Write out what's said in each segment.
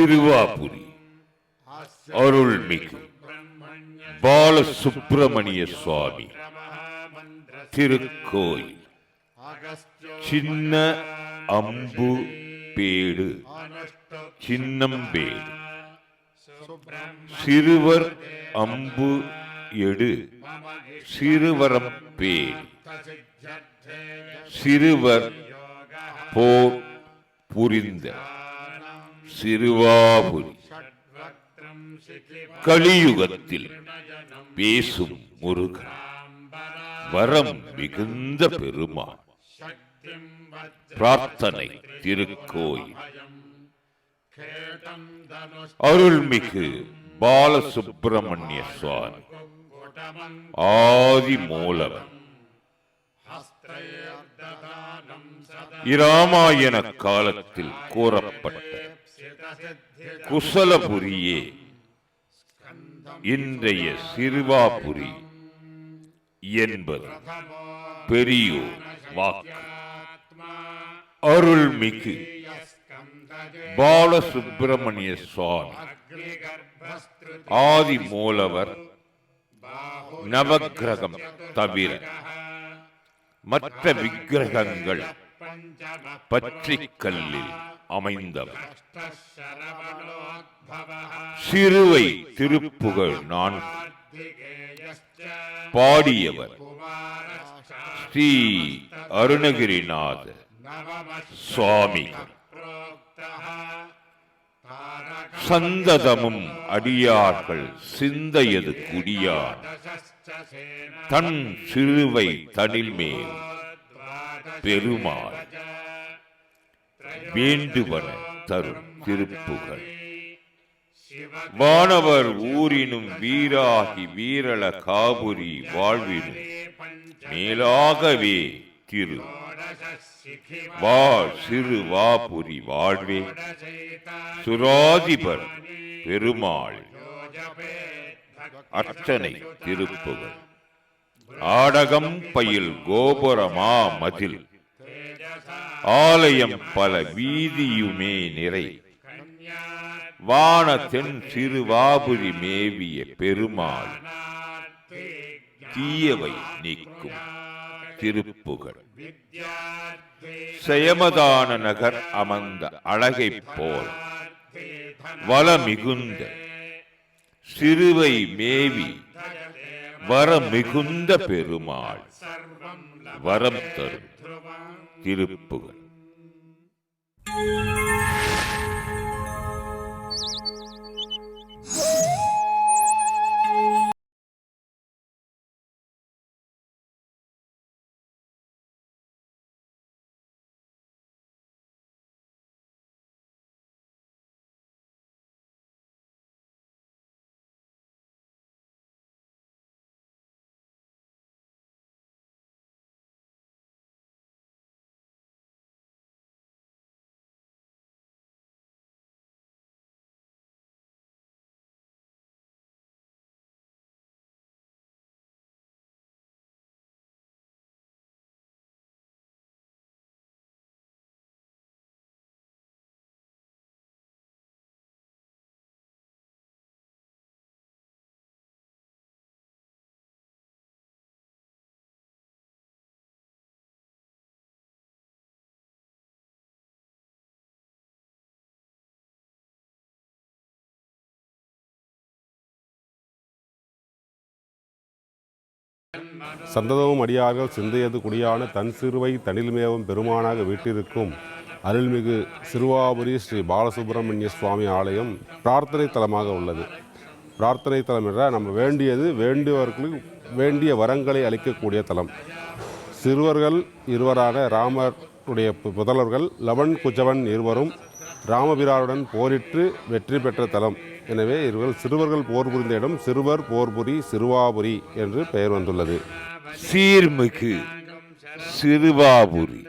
சிறுவாபுரி அருள்மிகு பாலசுப்பிரமணிய சுவாமி திருக்கோயில் சின்ன அம்பு பேடு சின்னம்பேடு சிறுவர் அம்பு எடு சிறுவரம்பேடு சிறுவர் போர் புரிந்த சிறுவாபுரி கலியுகத்தில் பேசும் முருகன் வரம் மிகுந்த பெருமான் பிரார்த்தனை திருக்கோயில் அருள்மிகு பாலசுப்பிரமணிய சுவாமி ஆதி மூலவன் இராமாயண காலத்தில் கூறப்பட்ட குசலபுரியே இன்றைய சிறுவாபுரி என்பது பெரியோர் வாக்கு. அருள்மிகு பாலசுப்பிரமணிய சுவாமி ஆதி மூலவர் நவக்கிரகம் தவிர மற்ற விக்கிரகங்கள் பச்சைக்கல்லில் அமைந்தவர். சிறுவை திருப்புகழ் 4 பாடியவர் ஸ்ரீ அருணகிரிநாத சுவாமிகள். சந்ததமும் அடியார்கள் சிந்தையது குடியான் தன் சிறுவை தனில்மேல் பெருமாள் வேண்டுவன தரும் திருப்புகழ். வானவர் ஊரினும் வீராகி வீரள காபுரி வாழ்வினும் மேலாகவே திரு வாழ் சிறுவாபுரி வாழ்வே சுராதிபர் பெருமாள் அர்ச்சனை திருப்புகழ். ஆடகம் பயில் கோபுரமா மதில் ஆலயம் பல வீதியுமே நிறை வான தென் சிறுவாபுரி மேவிய பெருமாள் தீயவை நீக்கும் திருப்புகழ். செயமதான நகர் அமர்ந்த அழகை போல் வளமிகுந்த சிறுவை மேவி வரமிகுந்த பெருமாள் வரம் தரும் திருப்புகழ். சந்ததமும் அடியார்கள் சிந்தையது குடியான தன் சிறுவை தனில்மேவும் பெருமானாக வீட்டிருக்கும் அருள்மிகு சிறுவாபுரி ஸ்ரீ பாலசுப்பிரமணிய சுவாமி ஆலயம் பிரார்த்தனை தலமாக உள்ளது. பிரார்த்தனை தலம் என்றால் நம்ம வேண்டியவர்களுக்கு வேண்டிய வரங்களை அளிக்கக்கூடிய தலம். சிறுவர்கள் இருவரான ராமருடைய புதல்வர்கள் லவன் குஜவன் இருவரும் ராமபிரானுடன் போரிட்டு வெற்றி பெற்ற தலம். எனவே இவர்கள் சிறுவர்கள் போர் புரிந்த இடம் சிறுவர் போர்புரி சிறுவாபுரி என்று பெயர் வந்துள்ளது. சீர்மிகு சிறுவாபுரி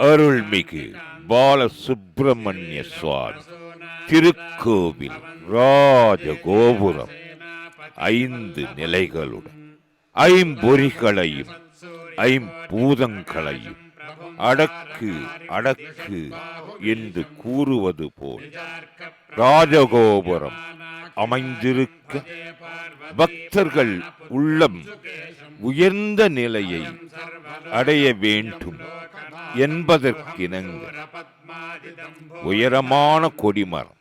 அருள்மிகு பாலசுப்பிரமணிய சுவாமி திருக்கோவில் ராஜகோபுரம் 5 நிலைகளுடன் ஐம்பொறிகளையும் ஐம்பூதங்களையும் அடக்கு அடக்கு என்று கூறுவது போல் ராஜகோபுரம் அமைந்திருக்க பக்தர்கள் உள்ளம் உயர்ந்த நிலையை அடைய வேண்டும் என்பதற்கிணங்க உயரமான கொடிமரம்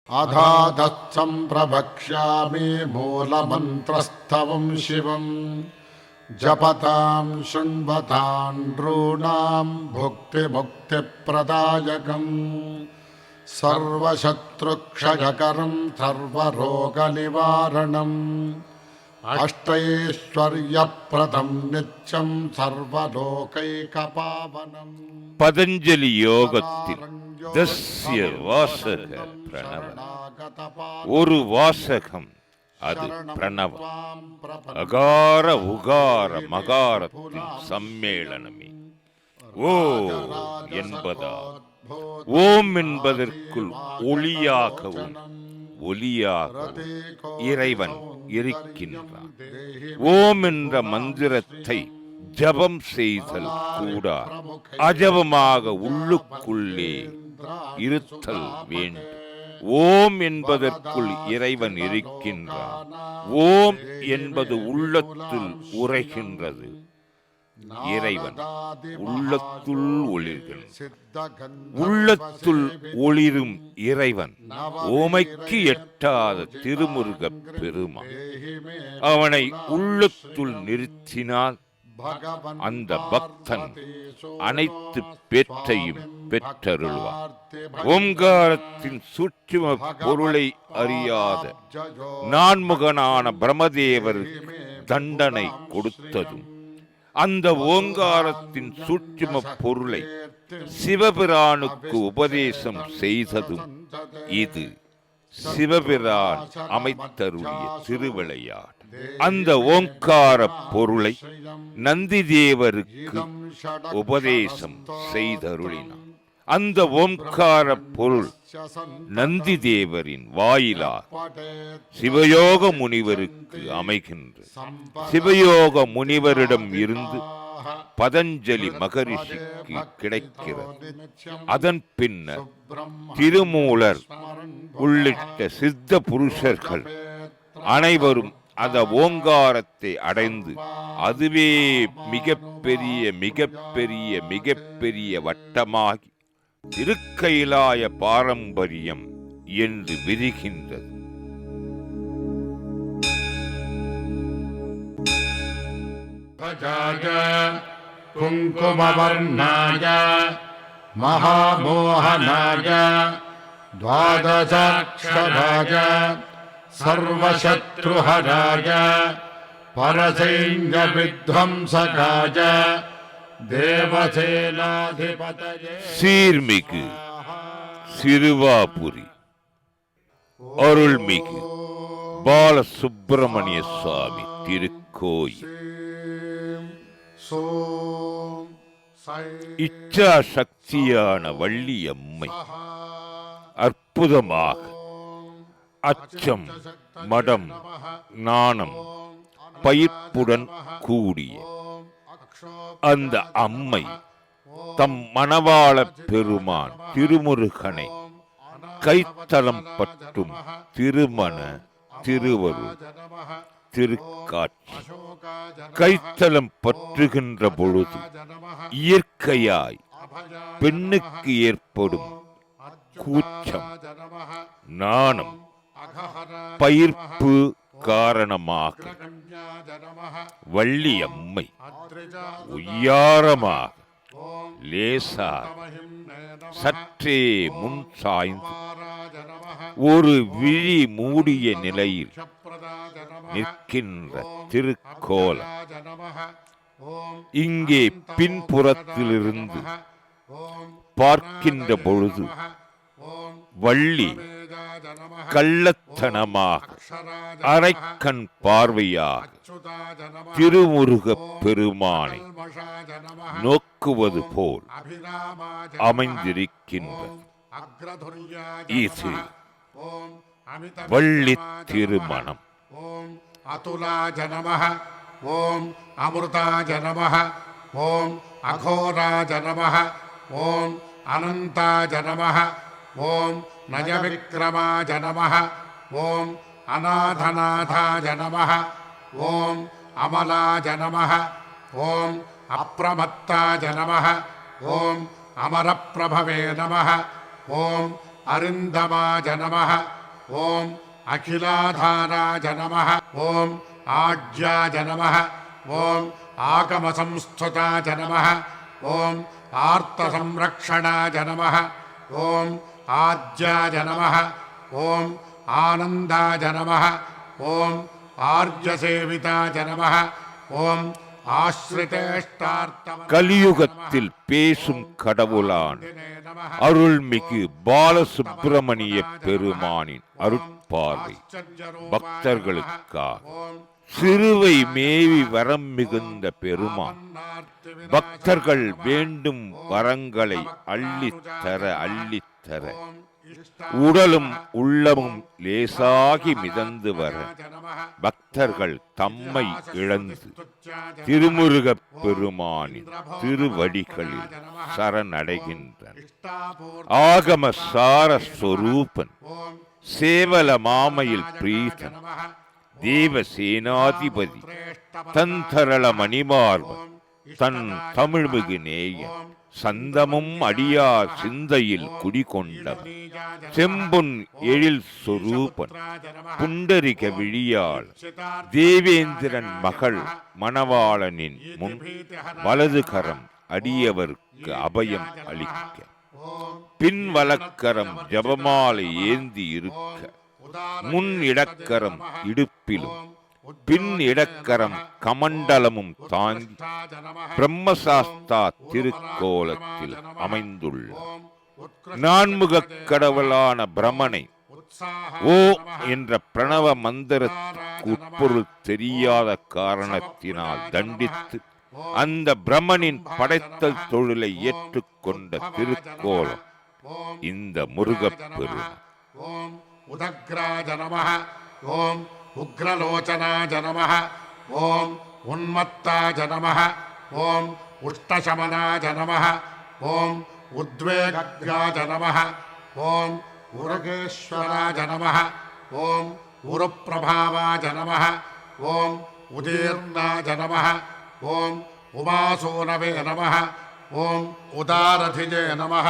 अधादत्सं प्रवक्ष्यामि मूलमन्त्रस्तवं शिवं जपतां शृण्वतां नॄणां भुक्तिमुक्तिप्रदायकम् सर्वशत्रुक्षयकरं सर्वरोगनिवारणम् अष्टैश्वर्यप्रदं नित्यं सर्वलोकैकपावनम् பதஞ்சலி யோகத்தில் தஸ்ய வாசக பிரணவம். ஒரு வாசகம் அது பிரணவம். அகார உகார மகாரத்தின் சம்மேளனமே. ஓ என்பதா ஓம் என்பதற்குள் ஒளியாகவும் ஒலியாகவும் இறைவன் இருக்கின்றான். ஓம் என்ற மந்திரத்தை ஜபம் செய்தல் கூட அஜபமாக உள்ளுக்குள்ளே இருத்தல் வேண்டும். ஓம் என்பதற்குள் இறைவன் இருக்கின்றான். ஓம் என்பது உள்ளத்தில் உரைகின்றது. இறைவன் உள்ளத்துள் ஒளிர்கின்றான். உள்ளத்துள் ஒளிரும் இறைவன் ஓமைக்கு எட்டாத திருமுருகப் பெருமான். அவனை உள்ளத்துள் நிறுத்தினால் அந்த பக்தன் அனைத்து பேற்றையும் பெற்றருள்வார். ஓம்காரத்தின் சூட்சும பொருளை அறியாத நான்முகனான பிரமதேவருக்கு தண்டனை கொடுத்ததும் அந்த ஓங்காரத்தின் சூட்சும பொருளை சிவபிரானுக்கு உபதேசம் செய்ததும் இது சிவபிரான் அமைத்தருளிய திருவிளையாட்டு. அந்த ஓங்கார பொருளை நந்தி தேவருக்கு உபதேசம் செய்தருளினார். அந்த ஓம்கார பொருள் நந்தி தேவரின் வாயிலாக சிவயோக முனிவருக்கு அமைகின்றது. சிவயோக முனிவரிடம் இருந்து பதஞ்சலி மகரிஷிக்கு கிடைக்கிறது. அதன் பின்னர் திருமூலர் உள்ளிட்ட சித்த புருஷர்கள் அனைவரும் அந்த ஓங்காரத்தை அடைந்து அதுவே மிகப்பெரிய மிகப்பெரிய மிகப்பெரிய வட்டமாகி திருக்கைலாய பாரம்பரியம் என்று விரிகின்றது. भजाय कुङ्कुमवर्णाय महामोहनाय द्वादशाक्षराय सर्वशत्रुहराय परसैन्यविध्वंसकाय देवसेनाधिपतये சீர்மிகு சிறுவாபுரி அருள்மிகு பாலசுப்பிரமணிய சுவாமி திருக்கோயில் இச்சா சக்தியான வள்ளியம்மை அற்புதமாக அச்சம், மடம், நாணம், பயிர்ப்புடன் கூடிய அந்த அம்மை தம் மணவாள பெருமான் திருமுருகனை கைத்தலம் பற்றும் திருமண திருவருள் திருக்காட்சி. கைத்தலம் பற்றுகின்ற பொழுது இயற்கையாய் பெண்ணுக்கு ஏற்படும் கூச்சம், நாணம், பயிர்ப்பு காரணமாக வள்ளியம்மை உய்யாரமாக லேசாக சற்றே முன் சாய்ந்து ஒரு விழி மூடிய நிலையில் நிற்கின்ற திருக்கோலம். இங்கே பின்புறத்திலிருந்து பார்க்கின்ற பொழுது வள்ளி கள்ளத்தனமாக அரைக்கண் பார்வையாக திருமுருகப் பெருமானை நோக்குவது போல் அமைந்திருக்கின்றது. இது வள்ளி திருமணம். ஓம் அதுலாஜ நமஹ, ஓம் அமிர்தாஜ நமஹ, ஓம் அகோராஜ நமஹ, ஓம் அனந்தாஜ நமஹ, ஓம் நயவிக்ரமாஜ நமஹ, ஓம் அநாதநாதாஜ நமஹ, ஓம் அமலாஜ நமஹ, ஓம் அப்ரமத்தாஜ நமஹ, ஓம் அமரப்பிரபவே நமஹ, ஓம் அரிந்தமாஜ நமஹ, ஓம் அகிலாதாராஜ நமஹ, ஓம் ஆஜ்யாஜ நமஹ, ஓம் ஆகமசம்ஸ்துதாஜ நமஹ, ஓம் ஆர்த்தசம்ரக்ஷணாஜ நமஹ, ஓம் ஆஜ்யாஜ நமஹ, ஓம் ஆனந்தாஜ நமஹ, ஓம் ஆர்யசேவிதாஜ நமஹ, ஓம் ஆஸ்ரிதேஷ்டார்த்தம. கலியுகத்தில் பேசும் கடவுளான் அருள்மிகு பாலசுப்பிரமணிய பெருமானின் அருட்பார்வை பக்தர்களுக்காக சிறுவை மேவி வரம் மிகுந்த பெருமான் பக்தர்கள் வேண்டும் வரங்களை அள்ளித்தர அள்ளித்தர உடலும் உள்ளமும் லேசாகி மிதந்து வர பக்தர்கள் தம்மை இழந்து திருமுருகப் பெருமானின் திருவடிகளில் சரணடைகின்றனர். ஆகம சார ஸ்வரூபன், சேவல மாமையில் பிரீதன், தேவசேனாதிபதி, தந்தரள மணிமார்பன், தன் தமிழ்மிகு நேயன், சந்தமும் அடியார் சிந்தையில் குடிகொண்டவன், செம்பொன் எழில் சொரூபன், புண்டரிக விழியாள், தேவேந்திரன் மகள் மணவாளனின் முன் வலது கரம் அடியவர்க்கு அபயம் அளிக்க, பின் வலக்கரம் ஜபமாலை ஏந்தி இருக்க, முன் இடக்கரம் இடுப்பிலும் பின் இடக்கரம் கமண்டலமும் தாங்கி பிரம்மசாஸ்தா திருக்கோலத்தில் அமைந்துள்ள நான்முகக் கடவுளான பிரமனை ஓ என்ற பிரணவ மந்திரத்திற்கு உட்பொருள் தெரியாத காரணத்தினால் தண்டித்து அந்த பிரமனின் படைத்தல் தொழிலை ஏற்றுக்கொண்ட திருக்கோலம் இந்த முருகப்பெருமான். ஓம் உதக்ராஜ நமஹ, ஓம் உக்ரலோச்சனாஜ நமஹ, ஓம் உன்மத்தாஜ நமஹ, ஓம் உஷ்டசமனாஜ நமஹ, ஓம் உத்வேகாஜ நமஹ, ஓம் உரகேஸ்வராஜ நமஹ, ஓம் உருப்பிரபாவாஜ நமஹ, ஓம் உதீர்ணாஜ நமஹ, ஓம் உமாசூனவே நமஹ, ஓம் உதாரதிஜே நமஹ,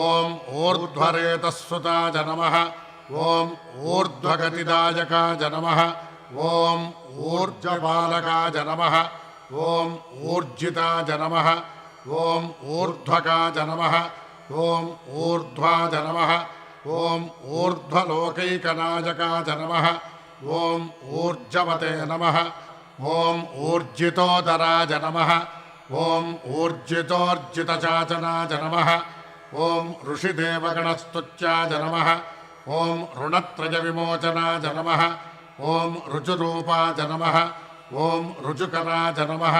ஓம் ஊர்ध्वरेतस्सुताज நமஹ, ஓம் ஊர்ध्वगतिदायकाज நமஹ, ஓம் ஊர்ஜபாலகாஜ நமஹ, ॐ ऊर्जिताय नमः ॐ ऊर्ध्वकाय नमः ॐ ऊर्ध्वाय नमः ॐ ऊर्ध्वलोकैकनायकाय नमः ॐ ऊर्जवते नमः ॐ ऊर्जितोदराय नमः ॐ ऊर्जितोर्जितचाचनाय नमः ॐ ऋषिदेवगणस्तुत्याय नमः ॐ ऋणत्रयविमोचनाय नमः ॐ ऋजुरूपाय नमः ॐ ऋजुकराय नमः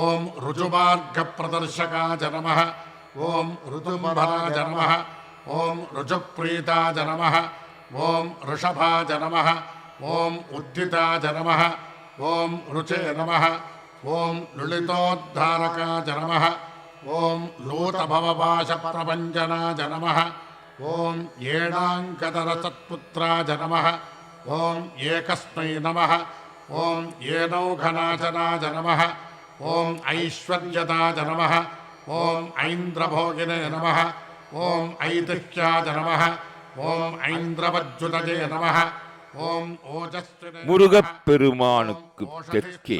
ॐ ऋजुमार्गप्रदर्शकाय नमः ॐ ऋजुमभराय नमः ॐ ऋजुप्रीताय नमः ॐ ऋषभाय नमः ॐ उद्दिताय नमः ॐ ऋचे नमः ॐ लुलितोद्धारकाय नमः ॐ लूतभवपाशप्रभञ्जनाय नमः ॐ येणाङ्कधरसत्पुत्राय नमः ॐ एकस्मै नमः ॐ येनौघनाशनाय नमः ॐ ऐश्वर्यदाय नमः ॐ ऐन्द्रभोगिने नमः ॐ ऐतिह्याय नमः ॐ ऐन्द्रवज्जुतये नमः ॐ ओजस्विने முருகப்பெருமானுக்கு தெற்கே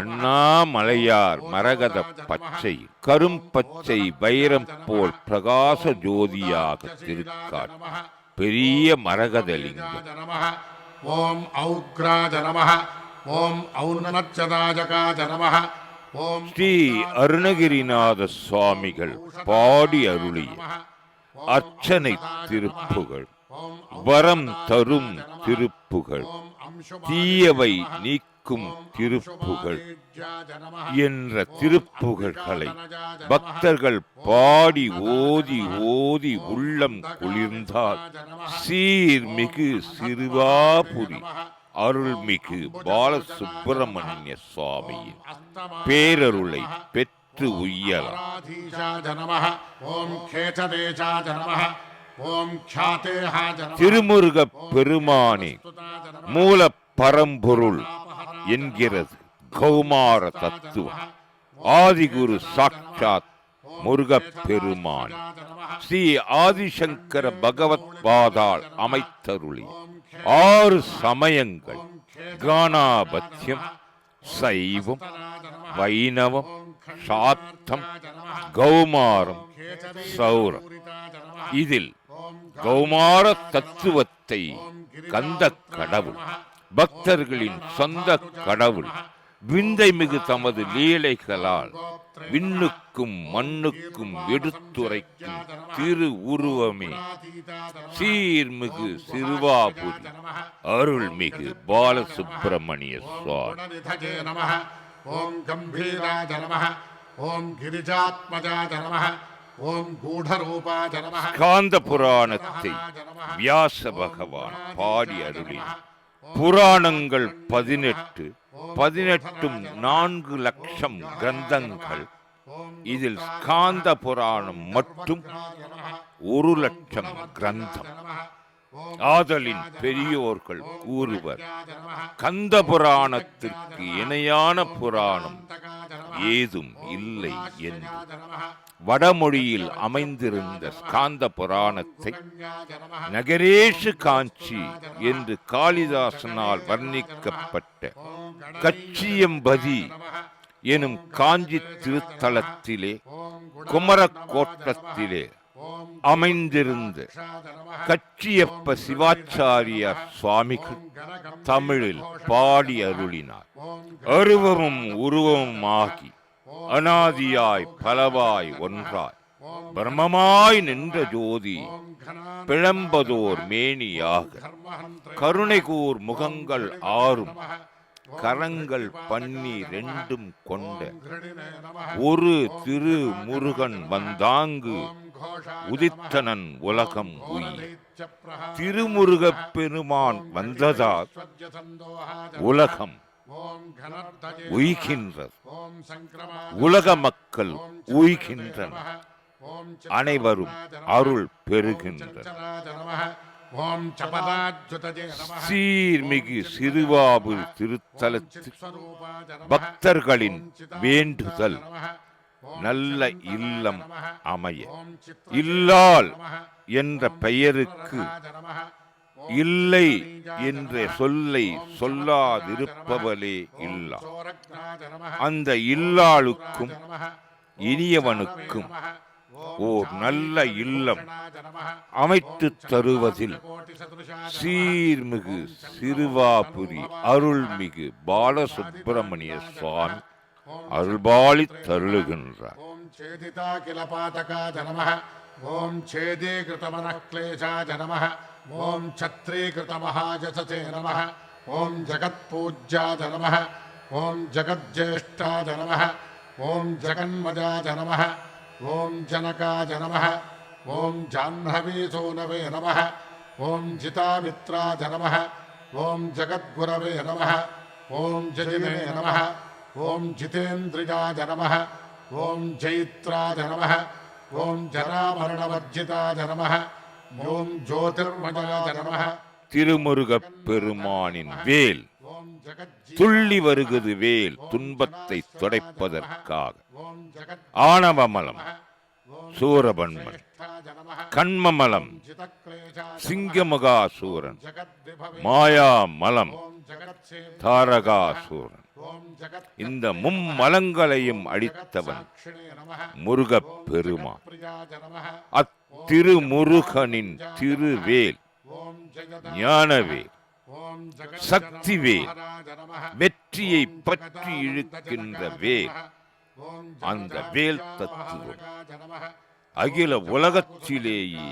அண்ணாமலையார் மரகத பச்சை கரும்பச்சை வைரம் போல் பிரகாச ஜோதியாக திருக்காட்சி பெரிய மரகதலிங்கம். ॐ औग्राय नमः ॐ औन्नत्यदायकाय नमः ॐ ஸ்ரீ அருணகிரிநாத சுவாமிகள் பாடி அருளிய அர்ச்சனை திருப்புகள், வரம் தரும் திருப்புகள், தீயவை நீக்கும் திருப்புகள் என்ற திருப்புகழ்களை பக்தர்கள் பாடி ஓதி ஓதி உள்ளம் குளிர்ந்தால் சீர்மிகு சிறுவாபுரி அருள்மிகு பாலசுப்பிரமணிய சுவாமியின் பேரருளை பெற்று உய்யலாம். திருமுருக பெருமானே மூல பரம்பொருள் என்கிறது கௌமார தத்துவம். ஆதிகுரு சாட்சாத் முருகப்பெருமான் ஸ்ரீ ஆதிசங்கர பகவத் பாதால் அமைத்தருளி 6 சமயங்கள் கானாபத்தியம், சைவம், வைணவம், சாத்தம், கௌமாரம், சௌரம். இதில் கௌமார தத்துவத்தை கந்த கடவுள், பக்தர்களின் சொந்த கடவுள், விந்தை மிகு தமது லீலைகளால் விண்ணுக்கும் மண்ணுக்கும் எடுத்துரைக்கும் திரு உருவமே சீர்மிகு சிறுவாபுரி அருள்மிகு பாலசுப்பிரமணிய சுவாமி. ஓம் கம்பீராய நமः ஓம் கிரிஜாத்மஜாய நமः ஓம் கூடரூபாய நமः. காந்த புராணத்தை வியாச பகவான் பாடி அருளினார். புராணங்கள் 18, 18ம் 4 லட்சம் கிரந்தங்கள். இதில் ஸ்காந்த புராணம் மட்டும் 1 லட்சம் கிரந்தம். ஆதலின் பெரியோர்கள் கூறுவர், கந்த புராணத்திற்கு இணையான புராணம் ஏதும் இல்லை என்று. வடமொழியில் அமைந்திருந்த ஸ்காந்த புராணத்தை நகரேஷு காஞ்சி என்று காளிதாசனால் வர்ணிக்கப்பட்ட கச்சியம்பதி எனும் காஞ்சி திருத்தலத்திலே குமரக்கோட்டத்திலே அமைந்திருந்த கச்சியப்ப சிவாச்சாரியார் சுவாமிகள் தமிழில் பாடி அருளினார். அருவமும் உருவமும் ஆகி அனாதியாய் பலவாய் ஒன்றாய் பிரம்மமாய் நின்ற ஜோதி பிழம்பதோர் மேனியாக கருணைகூர் முகங்கள் 6 கரங்கள் 12 கொண்ட ஒரு திரு முருகன் வந்தாங்கு உதித்தனன் உலகம் உய். திருமுருகப் பெருமான் வந்ததால் உலகம் உய்கின்றது, உலக மக்கள் உய்கின்றனர், அனைவரும் அருள் பெறுகின்றனர். சீர்மிகு சிறுவாபுரி திருத்தலத்தில் பக்தர்களின் வேண்டுதல் நல்ல இல்லம் அமைய, இல்லால் என்ற பெயருக்கு இல்லை என்ற சொல்லை சொல்லாதிருப்பவளே இல்லா. அந்த இல்லாளுக்கும் இனியவனுக்கும் ஓர் நல்ல இல்லம் அமைத்து தருவதில் சீர்மிகு சிறுவாபுரி அருள்மிகு பாலசுப்பிரமணிய சுவாமி அருள்பாலி தருளுகின்றார். ஓம் சேதிதாகிலபாதகாய நமः. ஓம் சேதீகிருதமனக்லேசாய நமः. ஓம் சத்ரீகிருதமஹாயசசே நமः. ஓம் ஜகத்பூஜ்யாய நமः. ஓம் ஜகஜ்ஜேஷ்டாய நமः. ஓம் ஜகன்மஜாய நமः. ஓம் ஜனகாய நமः. ஓம் ஜாह्नवीसोनवे நமः. ஓம் ஜிதாமித்ராய நமः. ஓம் ஜகத்குரவே நமः. ஓம் ஜஜினே நமः. ஓம் ஜிதேந்திரியாய நமः. ஓம் ஜைத்ராய நமः. ஓம் ஜராமரணவர்ஜிதாய நமः. ஓம் ஜோதிர்மயாய நமः. திருமுருகப் பெருமானின் வேல் ஓம் துள்ளி வருகிறது. வேல் துன்பத்தை துடைப்பதற்காக. ஓம் ஜகத் ஆணவமலம் சூரபன்மன், கண்மமலம் சிங்கமுகாசூரன், மாயாமலம் தாரகாசூரன், இந்த மும்மலங்களையும் அழித்தவன் முருகப் பெருமான். அத்திருமுருகனின் திருவேல் ஞானவேல், சக்திவேல், வெற்றியை பற்றி இழுக்கின்ற வேல். அந்த வேல் தத்துவம் அகில உலகத்திலேயே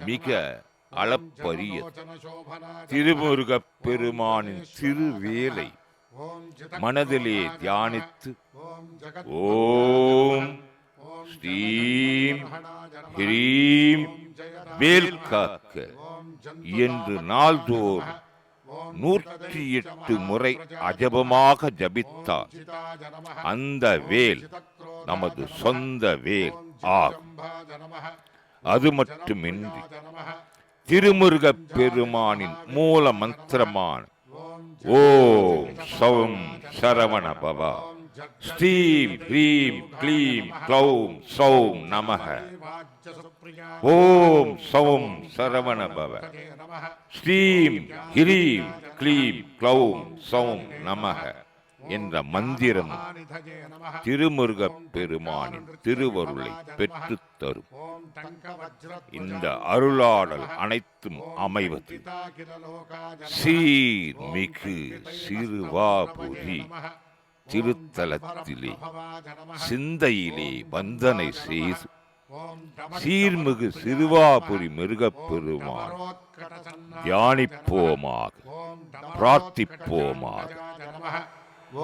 மிக அளப்பரியது. திருமுருகப் பெருமானின் திருவேலை மனதிலே தியானித்து ஓம் ஸ்ரீம் ஹ்ரீம் வேல் காக்க என்று நாள்தோறும் 108 முறை அஜபமாக ஜபித்தார் அந்த வேல் நமது சொந்த வேல் ஆகும். அது மட்டுமின்றி திருமுருகப் பெருமானின் மூல மந்திரமான ஓம் சௌம் சரவண பவா ஸ்ரீம் ஹ்ரீம் க்ளீம் க்ளௌம் சௌம் நமः. ஓம் சௌம் சரவண பவ ஸ்ரீம் ஹ்ரீம் க்ளீம் க்ளௌம் சௌம் நமः என்ற மந்திரம் திருமுருகப் பெருமானின் திருவருளை பெற்றுத் தரும். இந்த அருளாடல் அனைத்தும் அமைவது சீர்மிகு சிறுவாபுரி திருத்தலத்திலே சிந்தையிலே வந்தனை செய்து சீர்மிகு சிறுவாபுரி முருகப் பெருமான் தியானிப்போமாக, பிரார்த்திப்போமாக.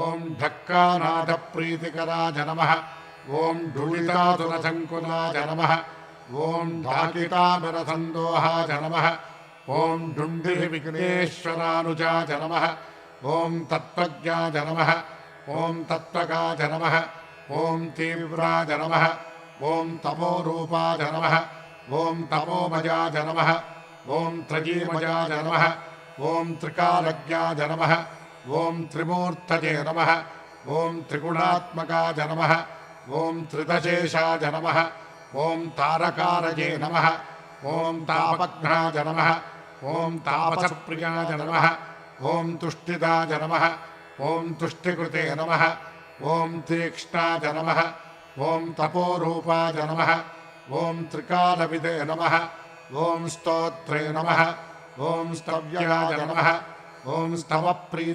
ஓம் டக்காநாத பிரீதிகராய நமः. ஓம் டுளிதாசுரசங்குலாய நமः. ஓம் டாகிதாமிரசந்தோஹாய நமः. ஓம் டுண்டி விக்னேஸ்வரானுஜாய நமः. ஓம் தத்வஜ்ஞாய நமः. ஓம் தத்வகாய நமः. ஓம் தீவிராய நமः. ஓம் தமோரூபாய நமः. ஓம் தமோமயாய நமः. ஓம் த்ரஜீமயாய நமः. ஓம் திரிகாலஜ்ஞாய நமः. ஓம் திரிமூர்த்தஜே நமः. ஓம் திரிகுணாத்மகாய நமः. ஓம் திரிதசேஷாய நமः. ஓம் தாரகாரஜே நமः. ஓம் தாபக்னாய நமः. ஓம் தாபசப்பிரியாய நமः. ஓம் துஷ்டிதாய நமः. ஓம் துஷ்டிகிருதே நமः. ஓம் தீக்ஷ்ணாய நமः. ஓம் தபோரூபாய நமः. ஓம் திரிகாலவிதே நமः. ஓம் ஸ்தோத்ரே நமः. ஓம் ஸ்தவ்யாய நமः. ஓம் ஸ்தவப்ரீ